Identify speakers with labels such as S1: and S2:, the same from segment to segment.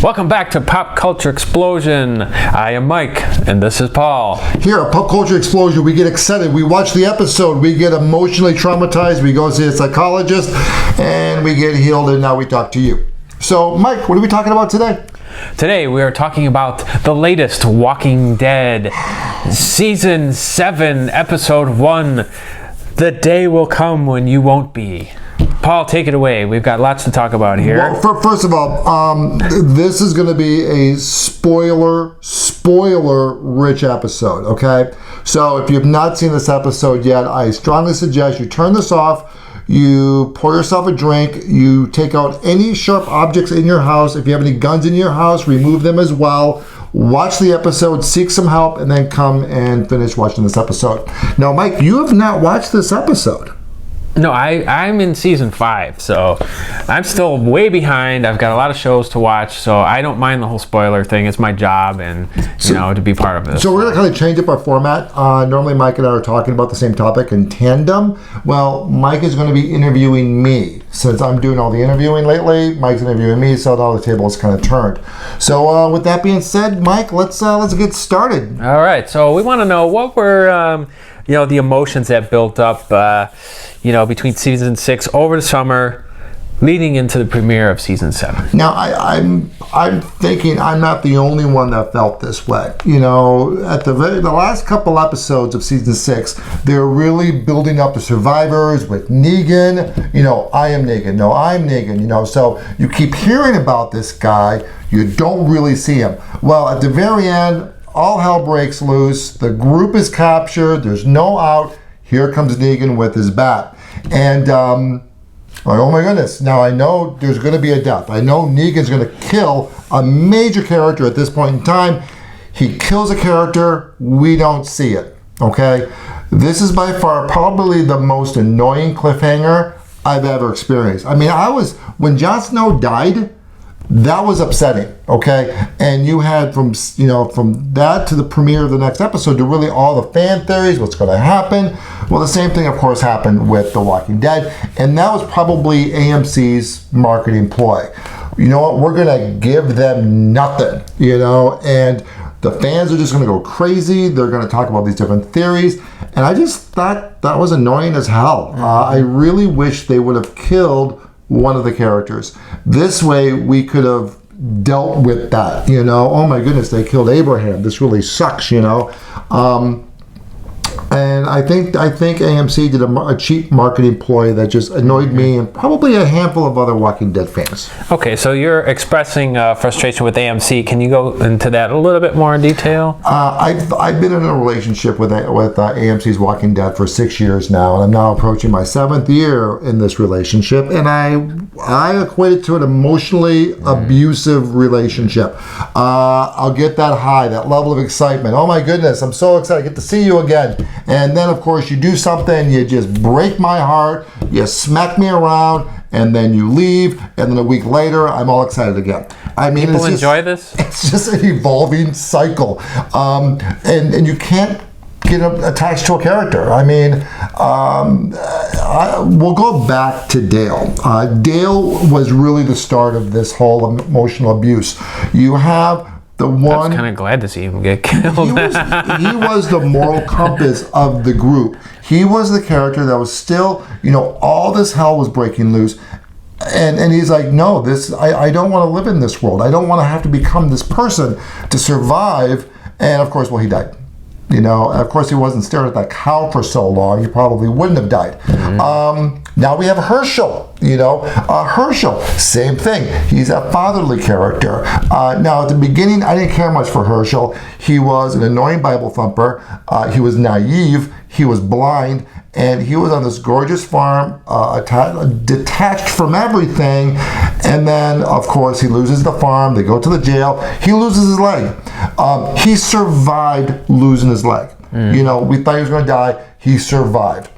S1: Welcome back to Pop Culture Explosion. I am Mike, and this is Paul.
S2: Here at Pop Culture Explosion, we get excited. We watch the episode. We get emotionally traumatized. We go see a psychologist, and we get healed, and now we talk to you. So, Mike, what are we talking about today?
S1: Today, we are talking about the latest Walking Dead, Season 7, Episode 1, The Day Will Come When You Won't Be. Paul, take it away. We've got lots to talk about here.
S2: Well, first of all, this is going to be a spoiler-rich episode, okay? So if you've not seen this episode yet, I strongly suggest you turn this off, you pour yourself a drink, you take out any sharp objects in your house. If you have any guns in your house, remove them as well. Watch the episode, seek some help, and then come and finish watching this episode. Now, Mike, you have not watched this episode.
S1: No, I'm in season 5, so I'm still way behind. I've got a lot of shows to watch, so I don't mind the whole spoiler thing. It's my job, and to be part of this.
S2: So we're going to kind of change up our format. Normally, Mike and I are talking about the same topic in tandem. Well, Mike is going to be interviewing me. Since I'm doing all the interviewing lately, Mike's interviewing me, so now the table is kind of turned. So with that being said, Mike, let's get started.
S1: All right, so we want to know what were the emotions that built up between season 6 over the summer leading into the premiere of season 7.
S2: Now I'm thinking I'm not the only one that felt this way. At the last couple episodes of season 6, they're really building up the survivors with Negan. I am Negan. No, I'm Negan. So you keep hearing about this guy, you don't really see him. Well, at the very end, all hell breaks loose. The group is captured. There's no out. Here comes Negan with his bat. And, oh my goodness. Now I know there's going to be a death. I know Negan's going to kill a major character at this point in time. He kills a character. We don't see it. Okay? This is by far probably the most annoying cliffhanger I've ever experienced. I mean, when Jon Snow died, that was upsetting, okay? And you had from that to the premiere of the next episode to really all the fan theories, what's going to happen. Well, the same thing, of course, happened with The Walking Dead, and that was probably AMC's marketing ploy. You know what? We're going to give them nothing, and the fans are just going to go crazy. They're going to talk about these different theories, and I just thought that was annoying as hell. I really wish they would have killed one of the characters. This way we could have dealt with that, Oh my goodness, they killed Abraham. This really sucks, And I think AMC did a cheap marketing ploy that just annoyed me and probably a handful of other Walking Dead fans.
S1: Okay, so you're expressing frustration with AMC. Can you go into that a little bit more in detail?
S2: I've been in a relationship with AMC's Walking Dead for 6 years now, and I'm now approaching my 7th year in this relationship, and I equate it to an emotionally abusive relationship. I'll get that high, that level of excitement. Oh my goodness, I'm so excited I get to see you again. And then, of course, you do something, you just break my heart, you smack me around, and then you leave, and then a week later, I'm all excited again. I mean,
S1: people enjoy this?
S2: It's just an evolving cycle. And you can't get attached to a character. I mean, we'll go back to Dale. Dale was really the start of this whole emotional abuse. You have the one, I
S1: was kind of glad to see him get killed.
S2: He was the moral compass of the group. He was the character that was still, all this hell was breaking loose. And he's like, no, I don't want to live in this world. I don't want to have to become this person to survive. And of course, he died. Of course, he wasn't staring at that cow for so long. He probably wouldn't have died. Now we have Herschel. Herschel, same thing. He's a fatherly character. Now, at the beginning, I didn't care much for Herschel. He was an annoying Bible thumper. He was naive. He was blind. And he was on this gorgeous farm, detached from everything. And then, of course, he loses the farm. They go to the jail. He loses his leg. He survived losing his leg. We thought he was going to die. He survived.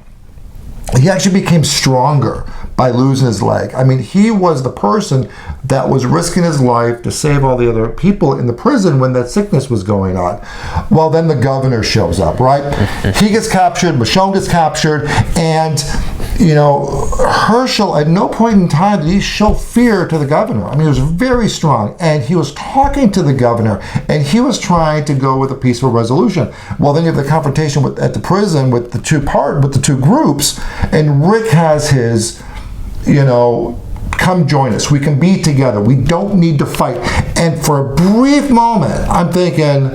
S2: He actually became stronger by losing his leg. I mean, he was the person that was risking his life to save all the other people in the prison when that sickness was going on. Well, then the governor shows up, right? He gets captured, Michonne gets captured, and Herschel at no point in time did he show fear to the governor. I mean, he was very strong, and he was talking to the governor, and he was trying to go with a peaceful resolution. Well, then you have the confrontation at the prison with the two groups, and Rick has his, come join us. We can be together. We don't need to fight. And for a brief moment, I'm thinking,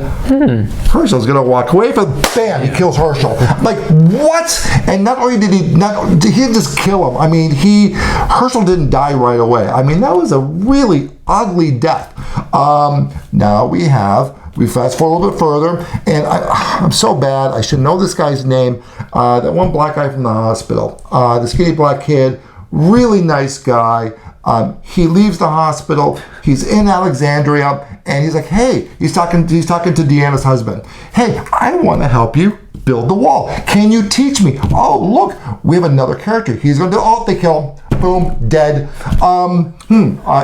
S2: Herschel's going to walk away from, bam, he kills Herschel. I'm like, what? And not only did he didn't just kill him. I mean, Herschel didn't die right away. I mean, that was a really ugly death. Now we fast forward a little bit further, and I'm so bad. I should know this guy's name. That one black guy from the hospital, the skinny black kid. Really nice guy. He leaves the hospital. He's in Alexandria, and he's like, "Hey," he's talking to Deanna's husband. "Hey, I want to help you build the wall. Can you teach me?" "Oh, look, we have another character. He's going to do." Oh, they kill him. Boom, dead.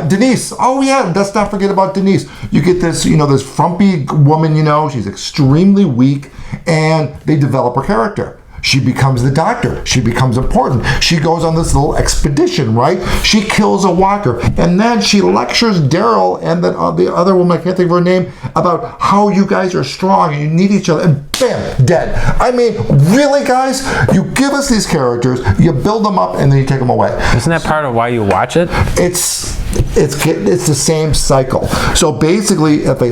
S2: Denise. Oh yeah, let's not forget about Denise. You get this, this frumpy woman. She's extremely weak, and they develop her character. She becomes the doctor. She becomes important. She goes on this little expedition, right? She kills a walker. And then she lectures Daryl and the other woman, I can't think of her name, about how you guys are strong and you need each other. And bam, dead. I mean, really, guys? You give us these characters, you build them up, and then you take them away.
S1: Isn't that part of why you watch it?
S2: It's the same cycle. So basically, if a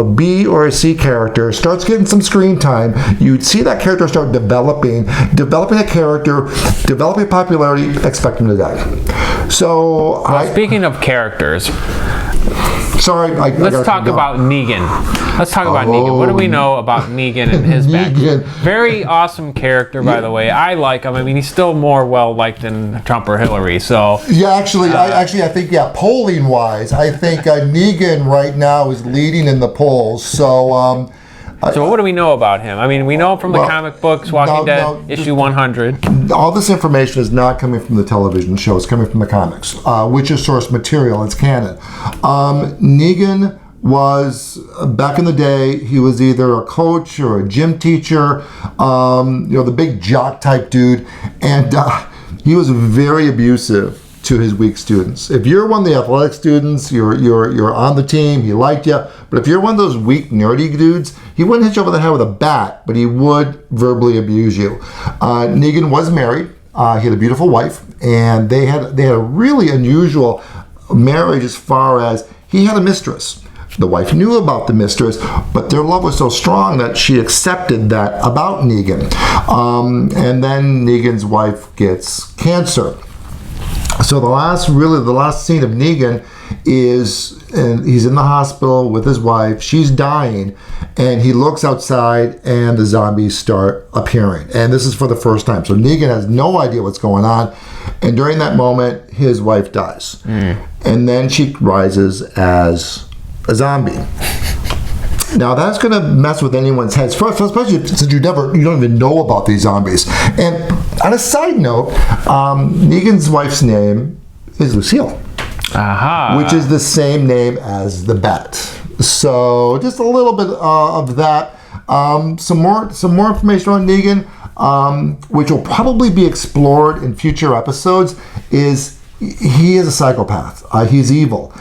S2: B or a C character starts getting some screen time, you'd see that character start developing a character, developing popularity, expect them to die. So,
S1: speaking of characters,
S2: sorry,
S1: let's talk about Negan. Let's talk about Negan. What do we know about Negan and his background? Very awesome character, by the way. I like him. I mean, he's still more well-liked than Trump or Hillary. So
S2: yeah, I think polling wise, I think Negan right now is leading in the polls. So.
S1: So what do we know about him? I mean, we know him from the comic books, Walking Dead, issue 100.
S2: All this information is not coming from the television show. It's coming from the comics, which is source material. It's canon. Negan was, back in the day, he was either a coach or a gym teacher, the big jock type dude, and he was very abusive to his weak students. If you're one of the athletic students, you're on the team, he liked you. But if you're one of those weak, nerdy dudes, he wouldn't hit you over the head with a bat, but he would verbally abuse you. Negan was married. He had a beautiful wife, and they had a really unusual marriage as far as he had a mistress. The wife knew about the mistress, but their love was so strong that she accepted that about Negan. And then Negan's wife gets cancer. So the last scene of Negan is, and he's in the hospital with his wife. She's dying, and he looks outside, and the zombies start appearing. And this is for the first time. So Negan has no idea what's going on. And during that moment, his wife dies. And then she rises as a zombie. Now that's going to mess with anyone's heads, especially since you don't even know about these zombies. And on a side note, Negan's wife's name is Lucille, which is the same name as the Bat. So just a little bit of that. Some more information on Negan, which will probably be explored in future episodes. Is he is a psychopath. He's evil.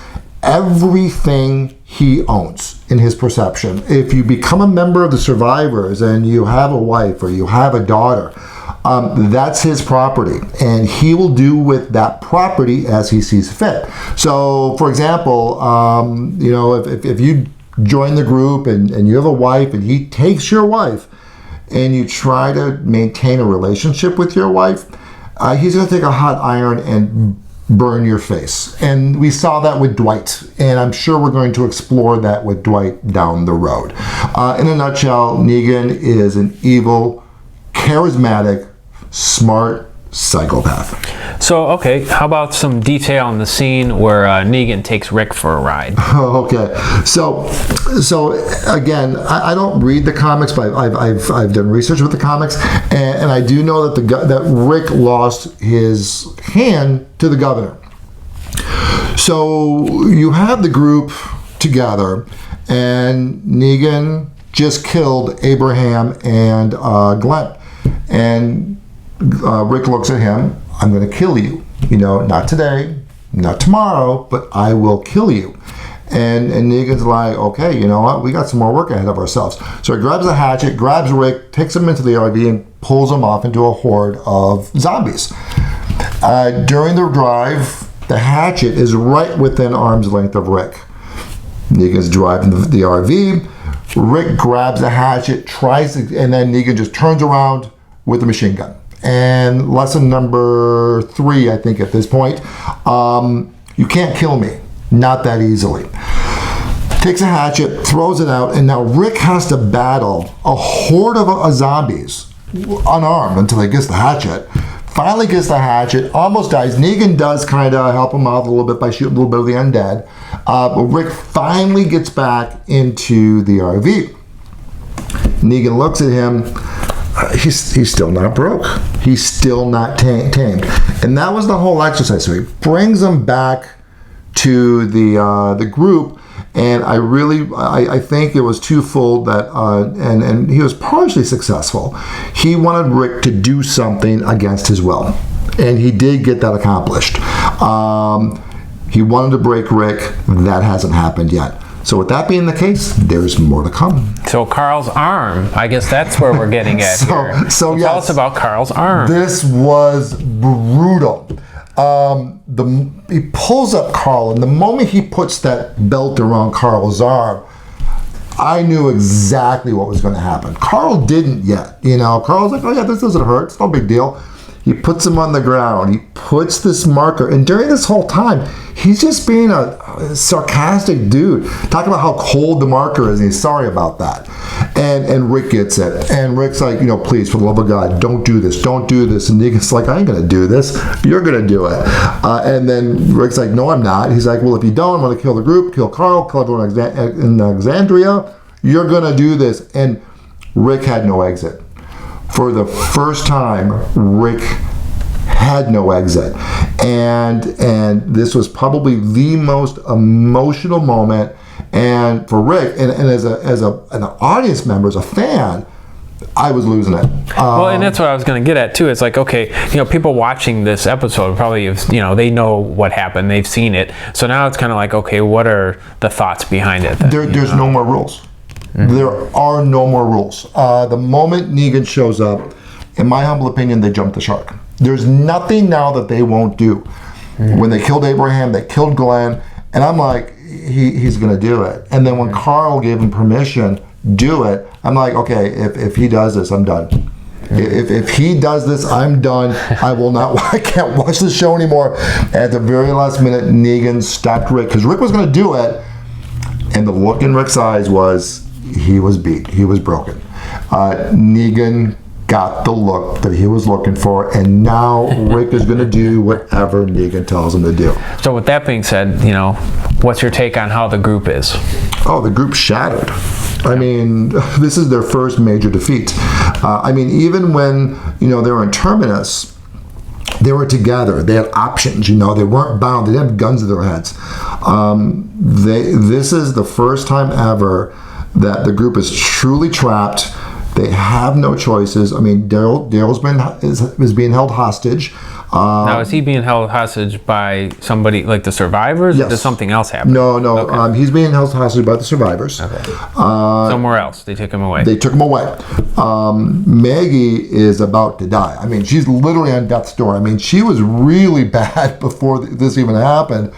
S2: Everything he owns in his perception. If you become a member of the survivors and you have a wife or you have a daughter, that's his property, and he will do with that property as he sees fit. So, for example, if you join the group and you have a wife and he takes your wife and you try to maintain a relationship with your wife, he's going to take a hot iron and burn your face. And we saw that with Dwight, and I'm sure we're going to explore that with Dwight down the road. In a nutshell, Negan is an evil, charismatic, smart psychopath.
S1: So, okay, how about some detail on the scene where Negan takes Rick for a ride?
S2: Okay, so again, I don't read the comics, but I've done research with the comics, and I do know that Rick lost his hand to the governor. So you have the group together, and Negan just killed Abraham and Glenn, and Rick looks at him. I'm going to kill you. Not today, not tomorrow, but I will kill you. And Negan's like, okay, you know what? We got some more work ahead of ourselves. So he grabs a hatchet, grabs Rick, takes him into the RV, and pulls him off into a horde of zombies. During the drive, the hatchet is right within arm's length of Rick. Negan's driving the RV. Rick grabs the hatchet, and then Negan just turns around with the machine gun. And lesson number 3, I think, at this point, you can't kill me. Not that easily. Takes a hatchet, throws it out, and now Rick has to battle a horde of zombies, unarmed until he gets the hatchet. Finally gets the hatchet, almost dies. Negan does kind of help him out a little bit by shooting a little bit of the undead. But Rick finally gets back into the RV. Negan looks at him. He's still not broke. He's still not tamed. And that was the whole exercise. So he brings him back to the group, and I think it was twofold that and he was partially successful. He wanted Rick to do something against his will, and he did get that accomplished. He wanted to break Rick. That hasn't happened yet. So with that being the case, there's more to come.
S1: So Carl's arm, I guess that's where we're getting at here.
S2: So yes,
S1: tell us about Carl's arm.
S2: This was brutal. He pulls up Carl, and the moment he puts that belt around Carl's arm, I knew exactly what was going to happen. Carl didn't yet. Carl's like, oh yeah, this doesn't hurt. It's no big deal. He puts him on the ground. He puts this marker, and during this whole time, he's just being a sarcastic dude, talking about how cold the marker is, and he's sorry about that. And Rick gets it, and Rick's like, please, for the love of God, don't do this, don't do this. And Negan's like, I ain't gonna do this. You're gonna do it. And then Rick's like, no, I'm not. He's like, well, if you don't, I'm gonna kill the group, kill Carl, kill everyone in Alexandria. You're gonna do this. And Rick had no exit. For the first time, Rick had no exit, and this was probably the most emotional moment. And for Rick, and as an audience member, as a fan, I was losing it.
S1: Well, and that's what I was going to get at too. It's like, okay, people watching this episode probably, they know what happened, they've seen it. So now it's kind of like, okay, what are the thoughts behind it?
S2: There's no more rules. Mm-hmm. There are no more rules. The moment Negan shows up, in my humble opinion, they jumped the shark. There's nothing now that they won't do. Mm-hmm. When they killed Abraham, they killed Glenn, and I'm like, he's going to do it. And then when Carl gave him permission, do it, I'm like, okay, if he does this, I'm done. Mm-hmm. If he does this, I'm done. I can't watch the show anymore. At the very last minute, Negan stopped Rick, because Rick was going to do it, and the look in Rick's eyes was, he was beat. He was broken. Negan got the look that he was looking for, and now Rick is going to do whatever Negan tells him to do.
S1: So with that being said, what's your take on how the group is?
S2: Oh, the group's shattered. I mean, this is their first major defeat. Even when, they were in Terminus, they were together. They had options, they weren't bound. They didn't have guns to their heads. This is the first time ever that the group is truly trapped. They have no choices. Daryl's is being held hostage.
S1: Now, is he being held hostage by somebody like the survivors?
S2: Yes.
S1: Or does something else happen?
S2: No.
S1: Okay.
S2: He's being held hostage by the survivors.
S1: Okay. Somewhere else. They took him away.
S2: They took him away. Maggie is about to die. She's literally on death's door. she was really bad before this even happened.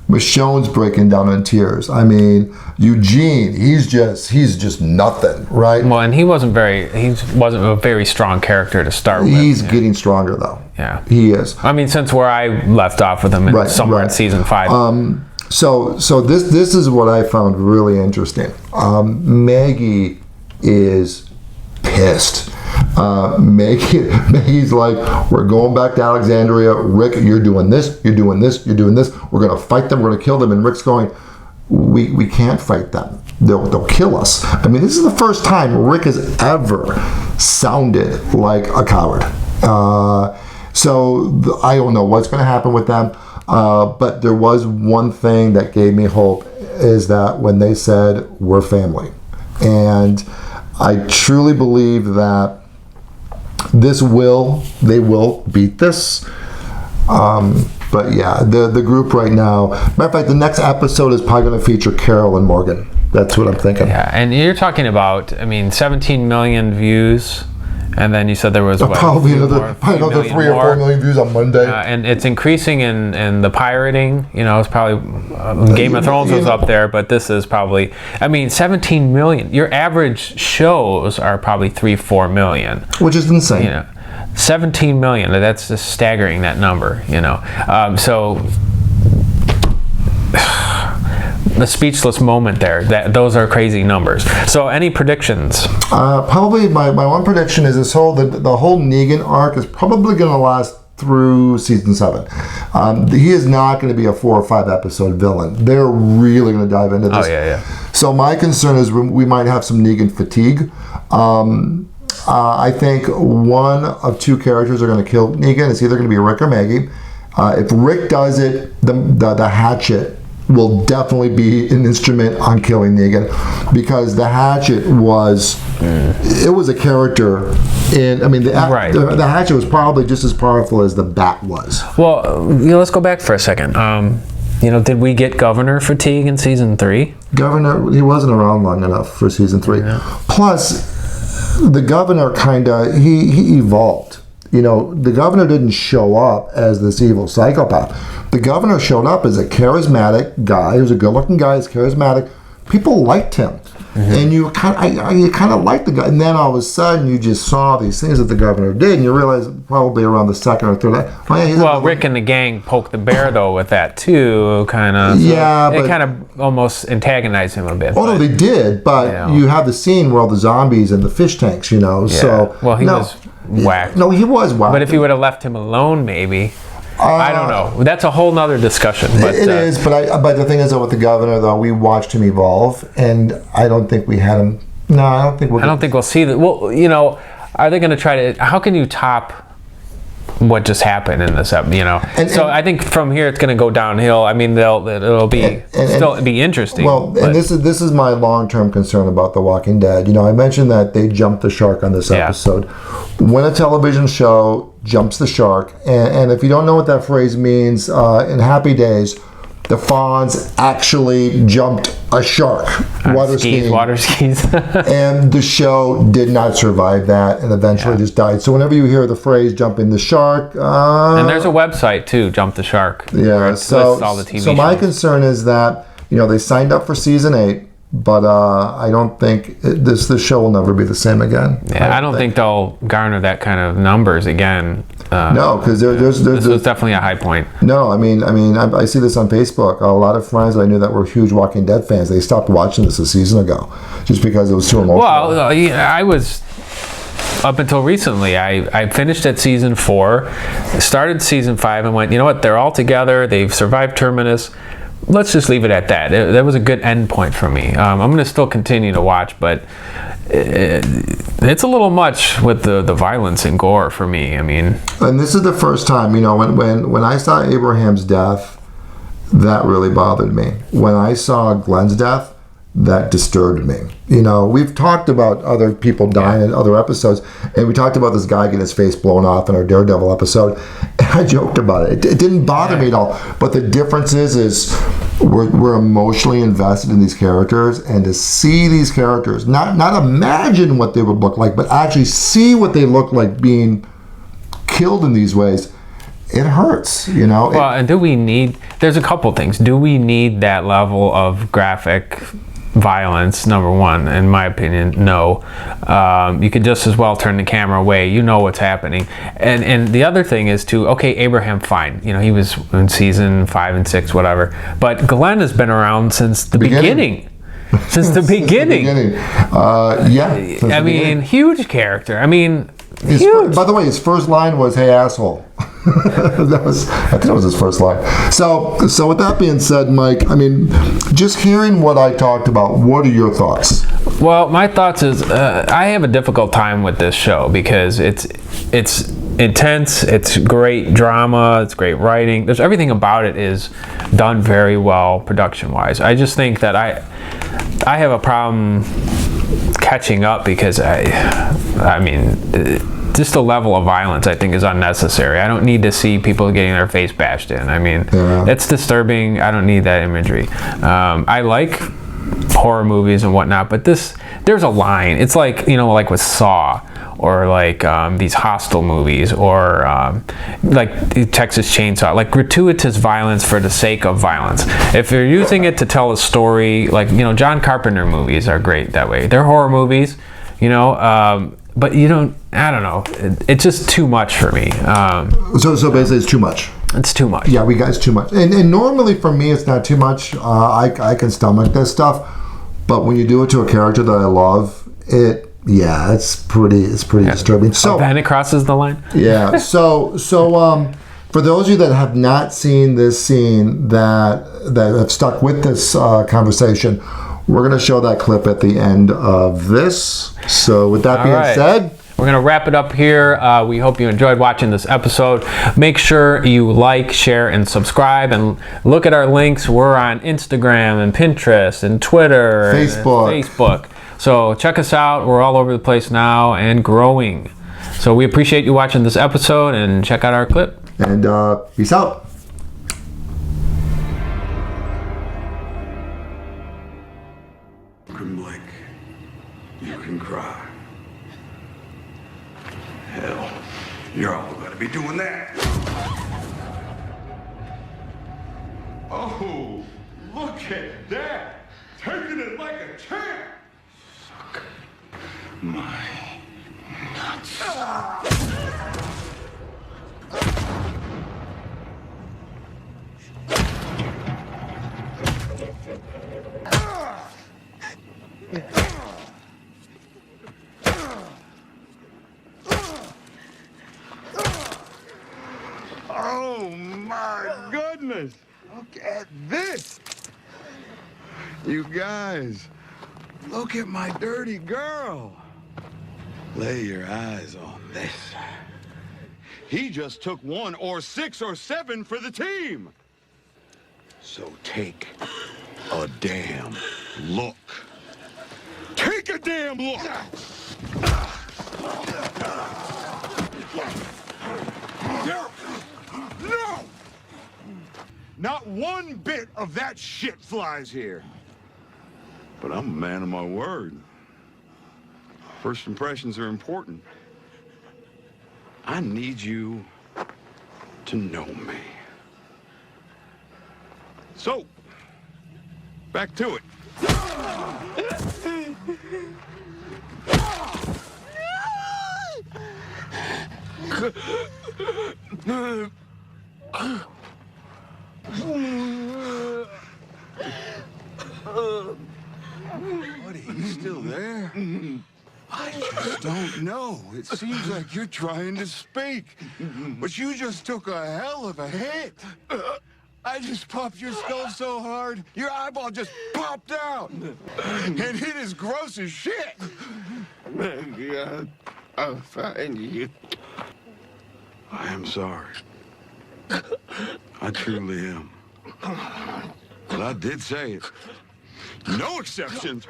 S2: Michonne's breaking down in tears. Eugene, he's just nothing, right?
S1: Well, and he wasn't a very strong character to start with.
S2: He's getting stronger though.
S1: Yeah,
S2: he is.
S1: Since where I left off with him in season 5.
S2: So this is what I found really interesting. Maggie is pissed. Maggie's like, we're going back to Alexandria. Rick, you're doing this, you're doing this, you're doing this. We're going to fight them, we're going to kill them. And Rick's going, we can't fight them. They'll kill us. This is the first time Rick has ever sounded like a coward. I don't know what's going to happen with them. But there was one thing that gave me hope, is that when they said, we're family. And I truly believe that they will beat this. But yeah, the group right now. Matter of fact, the next episode is probably going to feature Carol and Morgan. That's what I'm thinking.
S1: Yeah, and you're talking about, 17 million views, and then you said there was
S2: probably another 3 or 4 million views on Monday.
S1: And it's increasing in the pirating. It's probably Game of Thrones was up there, but this is probably 17 million. Your average shows are probably 3-4 million,
S2: which is insane.
S1: 17 million. That's just staggering, that number. So the speechless moment there. Those are crazy numbers. So any predictions?
S2: Probably my one prediction is the whole Negan arc is probably going to last through season 7. He is not going to be a 4 or 5 episode villain. They're really going to dive into this.
S1: Oh yeah.
S2: So my concern is we might have some Negan fatigue. I think one of 2 characters are going to kill Negan. It's either going to be Rick or Maggie. If Rick does it, the hatchet will definitely be an instrument on killing Negan, because the hatchet was a character the hatchet was probably just as powerful as the bat was.
S1: Well, let's go back for a second. Did we get Governor fatigue in season 3?
S2: Governor, he wasn't around long enough for season 3. Yeah. Plus, the Governor he evolved. The Governor didn't show up as this evil psychopath. The Governor showed up as a charismatic guy. He was a good-looking guy. He's charismatic. People liked him, and you kind of liked the guy. And then all of a sudden, you just saw these things that the Governor did, and you realize probably around the second or third.
S1: Rick and the gang poked the bear though with that too, kind of. So it kind of almost antagonized him a bit.
S2: Oh no, they did, but you have the scene where all the zombies and the fish tanks,
S1: Yeah.
S2: So
S1: he was whacked.
S2: No, he was whacked.
S1: But if you would have left him alone, maybe. I don't know. That's a whole nother discussion. But,
S2: it is, but the thing is, though, with the Governor, though, we watched him evolve, and I don't think we had him. No, I don't think
S1: we'll see that. Well, are they going to try to? How can you top what just happened in this episode? So I think from here it's going to go downhill. It'll be still be interesting.
S2: Well, and this is my long-term concern about The Walking Dead. I mentioned that they jumped the shark on this episode. When a television show jumps the shark, and if you don't know what that phrase means, in Happy Days, the Fonz actually jumped a shark. Water skis. And the show did not survive that, and eventually just died. So whenever you hear the phrase "jumping the shark,"
S1: and there's a website too, Jump the Shark.
S2: Yeah. So
S1: all the TV
S2: so my concern is that they signed up for season 8. But I don't think this show will never be the same again.
S1: Yeah, I don't think they'll garner that kind of numbers again.
S2: No, because this
S1: was definitely a high point.
S2: No, I see this on Facebook. A lot of friends that I knew that were huge Walking Dead fans, they stopped watching this a season ago just because it was too emotional.
S1: Well, I was up until recently. I finished at season 4, started season 5, and went, you know what? They're all together. They've survived Terminus. Let's just leave it at that. That was a good end point for me. I'm going to still continue to watch, but it's a little much with the violence and gore for me. And
S2: this is the first time, when I saw Abraham's death, that really bothered me. When I saw Glenn's death, that disturbed me. We've talked about other people dying in other episodes, and we talked about this guy getting his face blown off in our Daredevil episode, and I joked about it. It didn't bother me at all, but the difference is we're emotionally invested in these characters, and to see these characters, not imagine what they would look like, but actually see what they look like being killed in these ways, it hurts, Well,
S1: and there's a couple things. Do we need that level of graphic violence? Number one, in my opinion, no. You could just as well turn the camera away. You know what's happening. And the other thing is Abraham, fine. He was in season 5 and 6, whatever. But Glenn has been around since the beginning. Since the beginning. Huge character. Huge.
S2: By the way, his first line was, "Hey, asshole." I think that was his first line. So with that being said, Mike, just hearing what I talked about, what are your thoughts?
S1: Well, my thoughts is I have a difficult time with this show because it's intense, it's great drama, it's great writing. There's everything about it is done very well production-wise. I just think that I have a problem catching up because just the level of violence I think is unnecessary. I don't need to see people getting their face bashed in. I mean, it's disturbing. I don't need that imagery. I like horror movies and whatnot, but there's a line. It's like, you know, like with Saw, or like these Hostel movies, or like the Texas Chainsaw, like gratuitous violence for the sake of violence. If you're using it to tell a story, like, you know, John Carpenter movies are great that way. They're horror movies, you know, but you don't, I don't know, it's just too much for me.
S2: So basically it's too much.
S1: It's too much.
S2: Yeah, we guys too much. And normally for me it's not too much. I can stomach this stuff, but when you do it to a character that I love, it's pretty disturbing. So
S1: then it crosses the line.
S2: Yeah. So for those of you that have not seen this scene, that have stuck with this conversation, we're going to show that clip at the end of this. So with that being said,
S1: we're going to wrap it up here. We hope you enjoyed watching this episode. Make sure you like, share, and subscribe, and look at our links. We're on Instagram and Pinterest and Twitter, Facebook. So check us out. We're all over the place now and growing. So we appreciate you watching this episode, and check out our clip.
S2: And peace out.
S3: You can blink. You can cry. Hell, you're all gonna be doing that. Oh, look at that. Taking it like a champ. Suck my nuts. Oh my goodness! Look at this! You guys, look at my dirty girl. Lay your eyes on this. He just took 1 or 6 or 7 for the team. So take a damn look. Take a damn look! No! Not one bit of that shit flies here. But I'm a man of my word. First impressions are important. I need you to know me. So, back to it. Buddy, you still there? I just don't know. It seems like you're trying to speak, but you just took a hell of a hit. I just popped your skull so hard, your eyeball just popped out. And it is gross as shit. God, I'll find you. I am sorry. I truly am. But I did say it. No exceptions.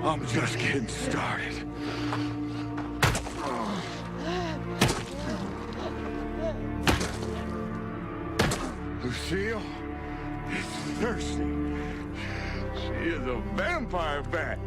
S3: I'm just getting started. Lucille is thirsty. She is a vampire bat.